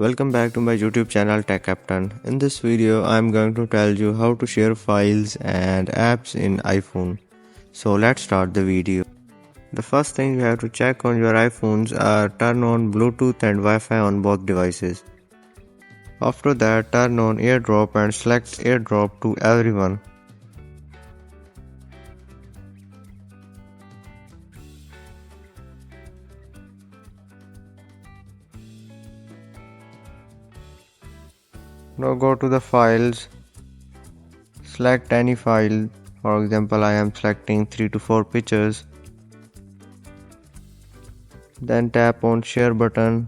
Welcome back to my YouTube channel Tech Captain. In this video, I am going to tell you how to share files and apps in iPhone. So let's start the video. The first thing you have to check on your iPhones are turn on Bluetooth and Wi-Fi on both devices. After that, turn on AirDrop and select AirDrop to everyone. Now go to the files, select any file. For example, I am selecting 3 to 4 pictures. Then tap on share button.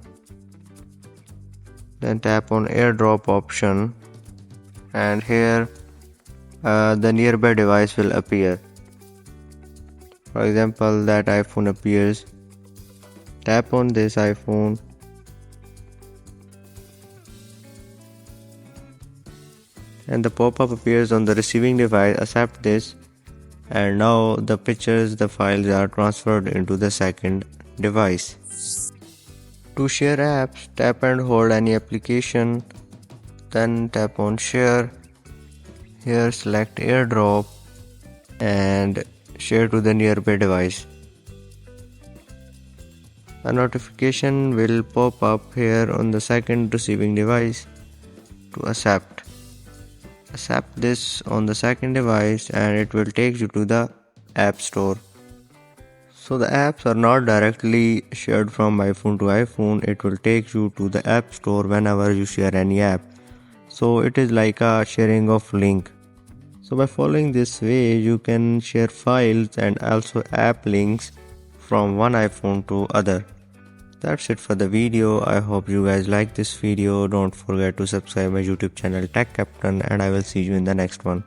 Then tap on AirDrop option. And here the nearby device will appear. For example, that iPhone appears. Tap on this iPhone. And the pop-up appears on the receiving device. Accept this, and now the pictures, the files are transferred into the second device. To share apps, tap and hold any application, then tap on share. Here select AirDrop and share to the nearby device. A notification will pop up here on the second receiving device to accept. Accept this on the second device and it will take you to the App Store. So the apps are not directly shared from iPhone to iPhone, it will take you to the App Store whenever you share any app. So it is like a sharing of link. So by following this way, you can share files and also app links from one iPhone to other. That's it for the video. I hope you guys like this video. Don't forget to subscribe my YouTube channel Tech Captain, and I will see you in the next one.